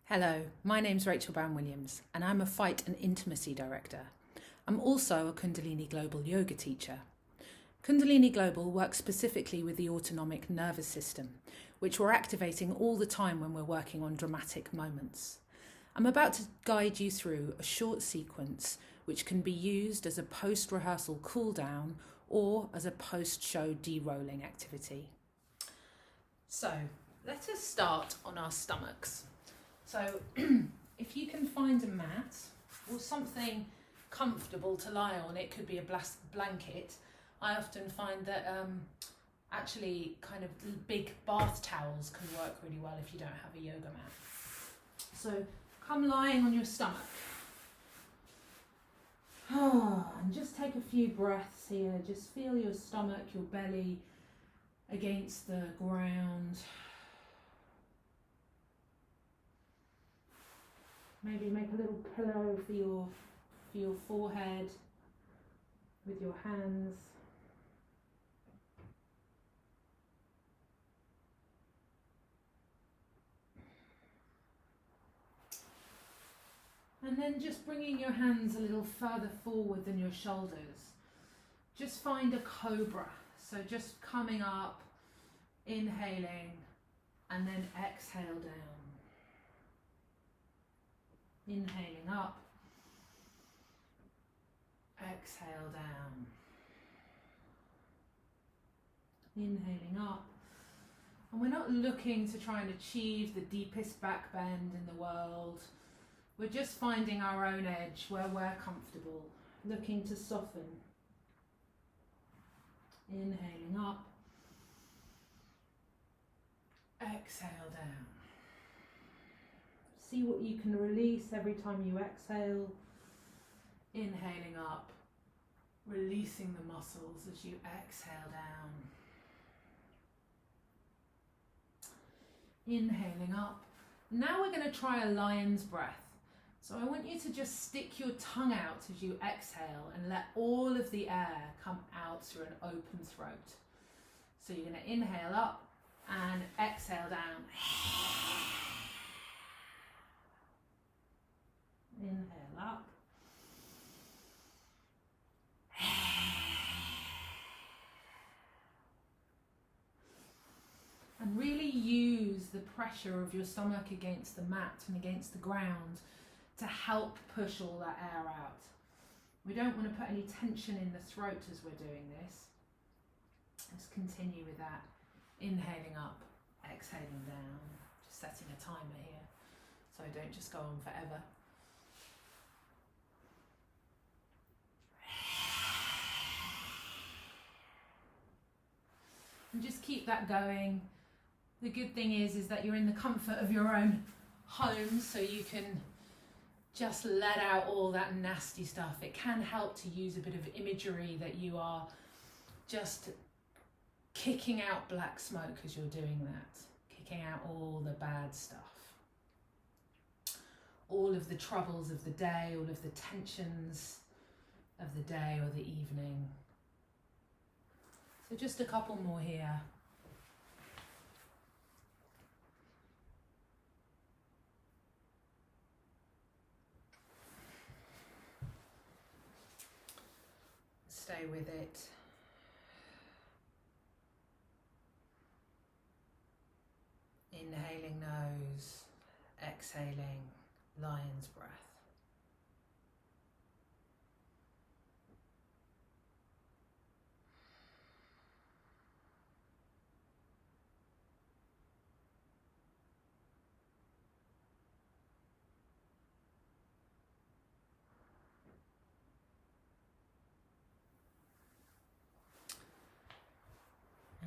Hello, my name's Rachel Brown-Williams and I'm a Fight and Intimacy Director. I'm also a Kundalini Global Yoga teacher. Kundalini Global works specifically with the autonomic nervous system, which we're activating all the time when we're working on dramatic moments. I'm about to guide you through a short sequence which can be used as a post-rehearsal cool-down or as a post-show de-rolling activity. So, let us start on our stomachs. So if you can find a mat or something comfortable to lie on, it could be a blanket. I often find that actually kind of big bath towels can work really well if you don't have a yoga mat. So come lying on your stomach. And just take a few breaths here. Just feel your stomach, your belly against the ground. Maybe make a little pillow for your forehead with your hands. And then just bringing your hands a little further forward than your shoulders. Just find a cobra. So just coming up, inhaling, and then exhale down. Inhaling up, exhale down. Inhaling up. And we're not looking to try and achieve the deepest back bend in the world. We're just finding our own edge where we're comfortable, looking to soften. Inhaling up, exhale down. See what you can release every time you exhale. Inhaling up, releasing the muscles as you exhale down. Inhaling up. Now we're going to try a lion's breath. So I want you to just stick your tongue out as you exhale and let all of the air come out through an open throat. So you're going to inhale up and exhale down. Inhale up. And really use the pressure of your stomach against the mat and against the ground to help push all that air out. We don't want to put any tension in the throat as we're doing this. Let's continue with that. Inhaling up, exhaling down. Just setting a timer here so I don't just go on forever. And just keep that going. The good thing is that you're in the comfort of your own home, so you can just let out all that nasty stuff. It can help to use a bit of imagery that you are just kicking out black smoke as you're doing that, kicking out all the bad stuff, all of the troubles of the day, all of the tensions of the day or the evening. So just a couple more here. Stay with it. Inhaling nose, exhaling lion's breath.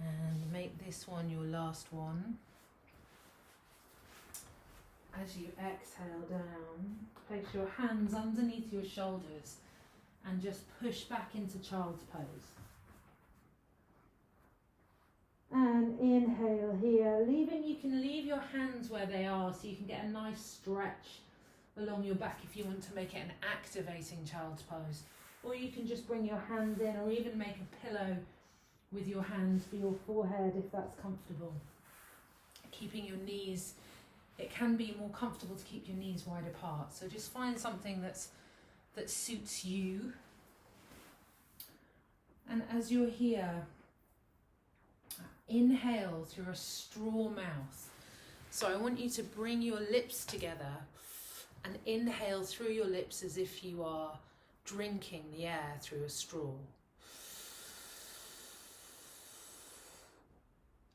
And make this one your last one. As you exhale down, place your hands underneath your shoulders and just push back into child's pose. And inhale here, you can leave your hands where they are so you can get a nice stretch along your back if you want to make it an activating child's pose. Or you can just bring your hands in, or even make a pillow with your hands for your forehead if that's comfortable. Keeping your knees it can be more comfortable to keep your knees wide apart. So just find something that suits you. And as you're here, inhale through a straw mouth. So I want you to bring your lips together and inhale through your lips as if you are drinking the air through a straw.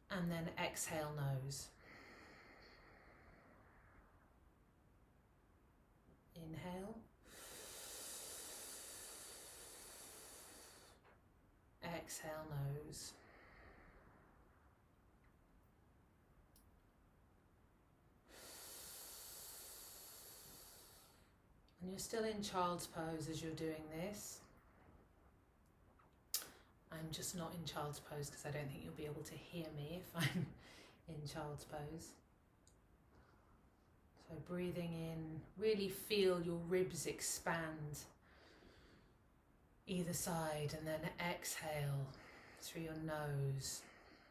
And then exhale nose. Inhale. Exhale nose. And you're still in child's pose as you're doing this. I'm just not in child's pose because I don't think you'll be able to hear me if I'm in child's pose. So breathing in, really feel your ribs expand either side, and then exhale through your nose,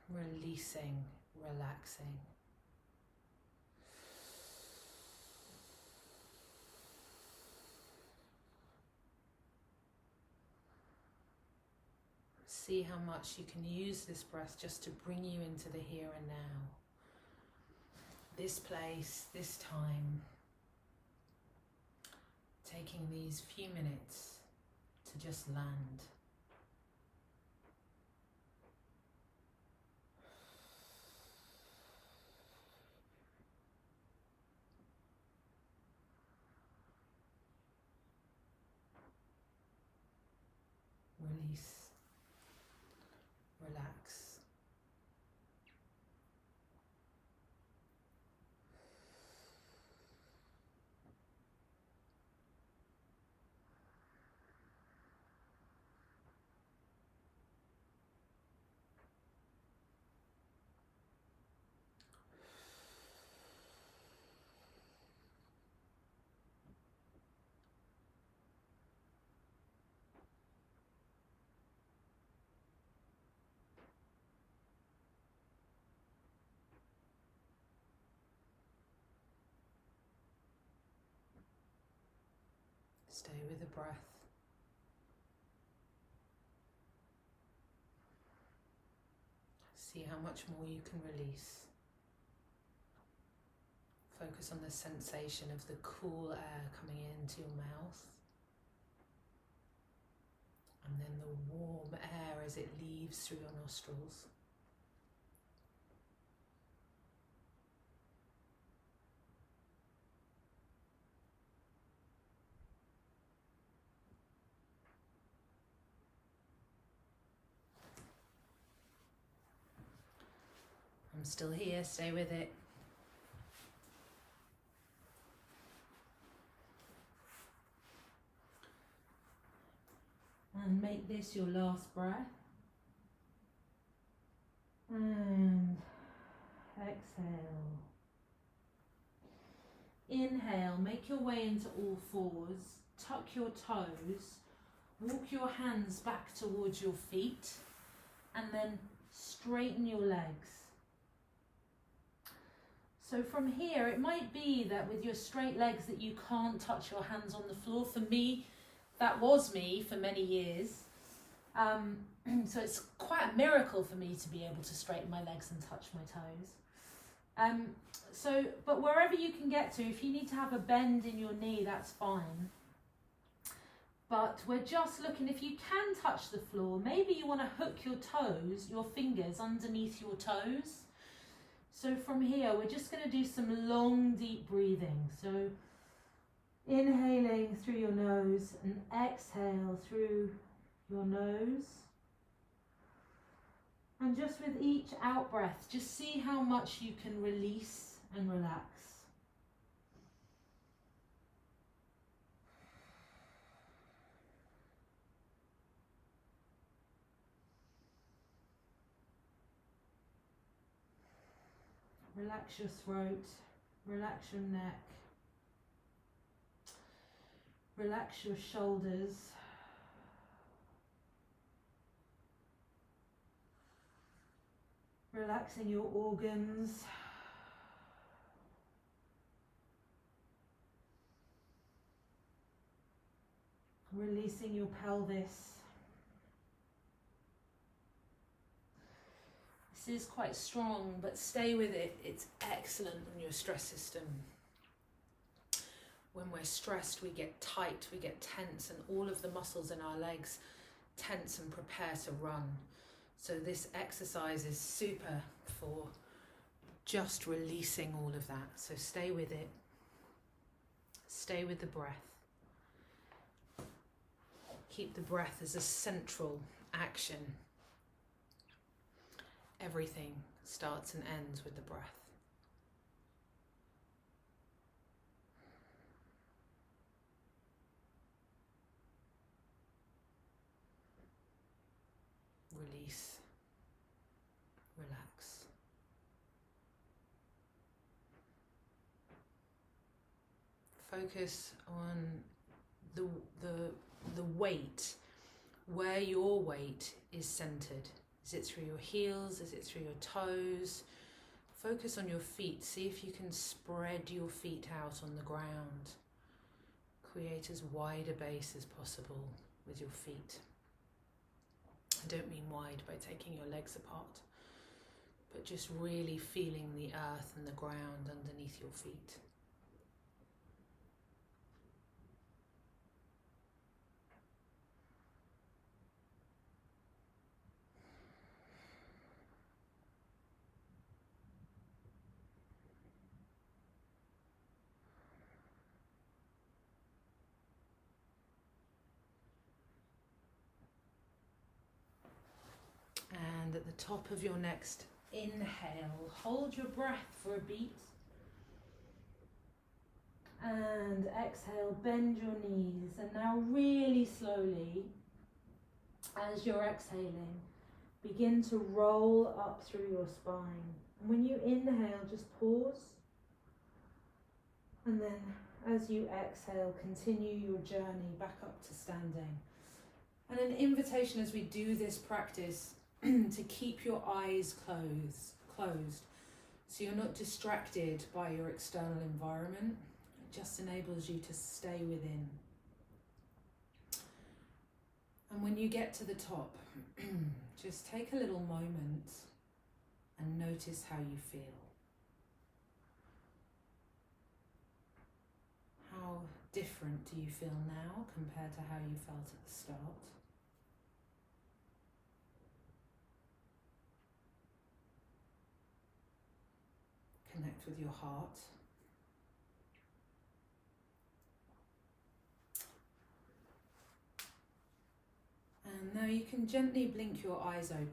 releasing, relaxing. See how much you can use this breath just to bring you into the here and now. This place, this time. Taking these few minutes to just land. Release. Relax. Stay with the breath. See how much more you can release. Focus on the sensation of the cool air coming into your mouth. And then the warm air as it leaves through your nostrils. I'm still here, stay with it. And make this your last breath. And exhale. Inhale, make your way into all fours, tuck your toes, walk your hands back towards your feet, and then straighten your legs. So from here, it might be that with your straight legs that you can't touch your hands on the floor. For me, that was me for many years. So it's quite a miracle for me to be able to straighten my legs and touch my toes. But wherever you can get to, if you need to have a bend in your knee, that's fine. But we're just looking, if you can touch the floor, maybe you want to hook your toes, your fingers underneath your toes. So from here, we're just going to do some long, deep breathing. So inhaling through your nose and exhale through your nose. And just with each out breath, just see how much you can release and relax. Relax your throat, relax your neck, relax your shoulders. Relaxing your organs. Releasing your pelvis. This is quite strong, but stay with it. It's excellent on your stress system. When we're stressed, we get tight, we get tense, and all of the muscles in our legs tense and prepare to run. So this exercise is super for just releasing all of that. So stay with it. Stay with the breath. Keep the breath as a central action. Everything starts and ends with the breath. Release. Relax. Focus on the weight, where your weight is centered. Is it through your heels? Is it through your toes? Focus on your feet. See if you can spread your feet out on the ground. Create as wide a base as possible with your feet. I don't mean wide by taking your legs apart, but just really feeling the earth and the ground underneath your feet. And at the top of your next inhale, hold your breath for a beat. And exhale, bend your knees. And now really slowly, as you're exhaling, begin to roll up through your spine. And when you inhale, just pause. And then as you exhale, continue your journey back up to standing. And an invitation as we do this practice to keep your eyes closed, so you're not distracted by your external environment. It just enables you to stay within. And when you get to the top, just take a little moment and notice how you feel. How different do you feel now compared to how you felt at the start? Connect with your heart. And now you can gently blink your eyes open.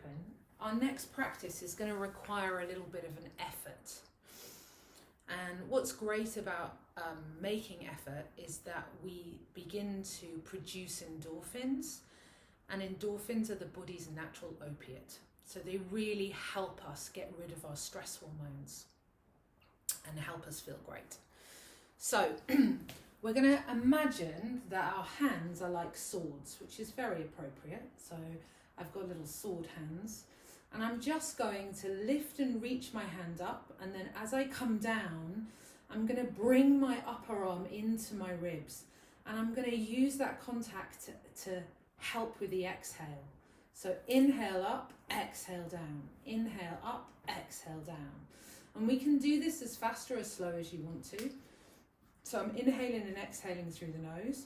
Our next practice is going to require a little bit of an effort. And what's great about making effort is that we begin to produce endorphins. And endorphins are the body's natural opiate. So they really help us get rid of our stress hormones and help us feel great. So we're going to imagine that our hands are like swords, which is very appropriate. So I've got little sword hands, and I'm just going to lift and reach my hand up, and then as I come down, I'm going to bring my upper arm into my ribs, and I'm going to use that contact to help with the exhale. So inhale up, exhale down, inhale up, exhale down. And we can do this as fast or as slow as you want to. So I'm inhaling and exhaling through the nose,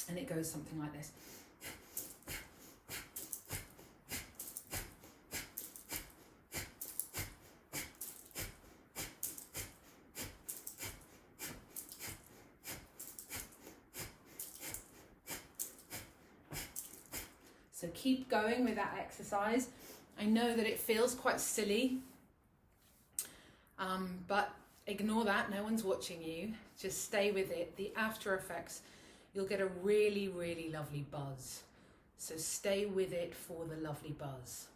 and it goes something like this. So keep going with that exercise. I know that it feels quite silly, but ignore that. No one's watching you. Just stay with it. The after effects, you'll get a really, really lovely buzz. So stay with it for the lovely buzz.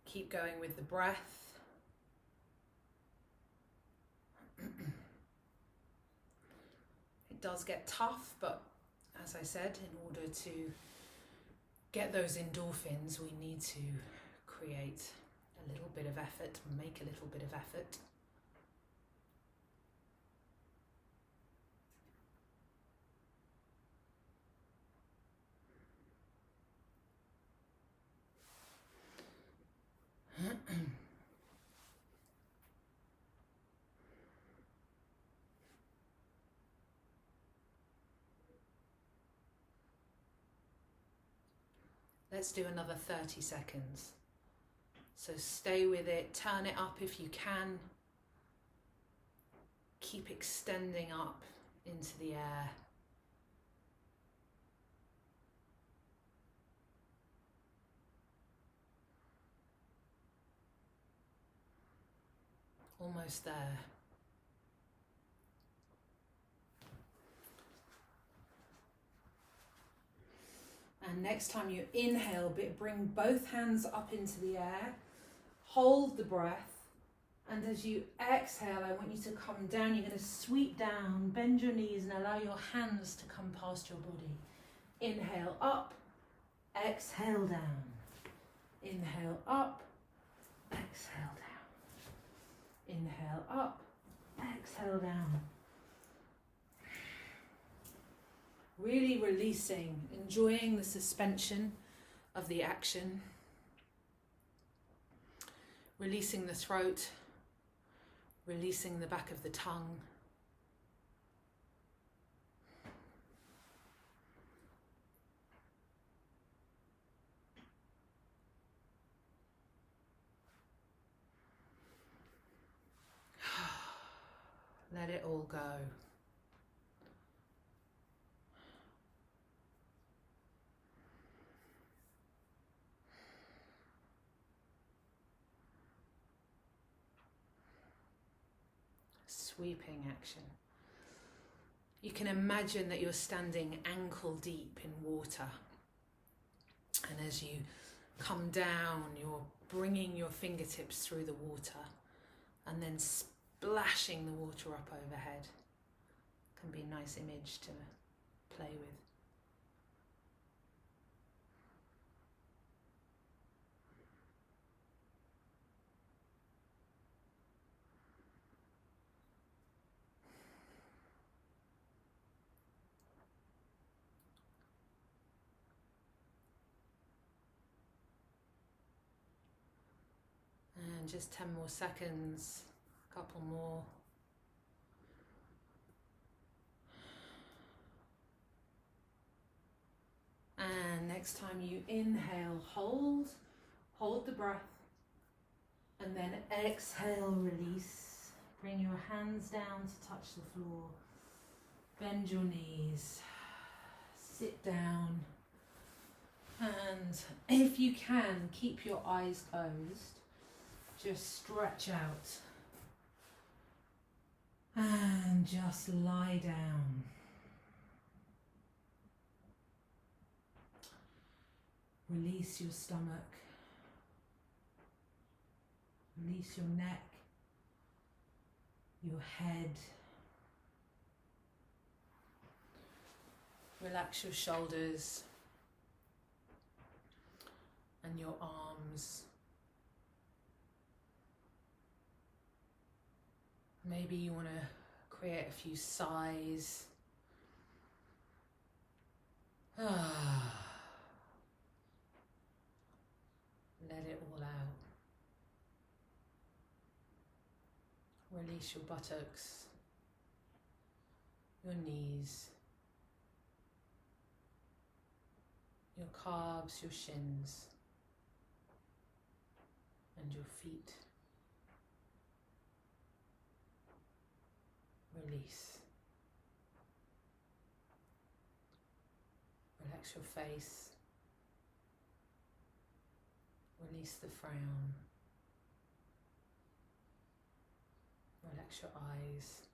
Keep going with the breath. It does get tough, but as I said, in order to get those endorphins, we need to create A little bit of effort, make a little bit of effort. Let's do another 30 seconds. So stay with it, turn it up if you can. Keep extending up into the air. Almost there. And next time you inhale, bring both hands up into the air, hold the breath, and as you exhale, I want you to come down. You're going to sweep down, bend your knees and allow your hands to come past your body. Inhale up, exhale down. Inhale up, exhale down. Inhale up, exhale down. Really releasing, enjoying the suspension of the action. Releasing the throat, releasing the back of the tongue. Let it all go. Sweeping action. You can imagine that you're standing ankle deep in water. And as you come down, you're bringing your fingertips through the water and then splashing the water up overhead. Can be a nice image to play with. And just 10 more seconds, a couple more. And next time you inhale, hold the breath, and then exhale, release. Bring your hands down to touch the floor. Bend your knees, sit down, and if you can, keep your eyes closed. Just stretch out and just lie down. Release your stomach, release your neck, your head. Relax your shoulders and your arms. Maybe you want to create a few sighs. Let it all out. Release your buttocks, your knees, your calves, your shins, and your feet. Release. Relax your face. Release the frown. Relax your eyes.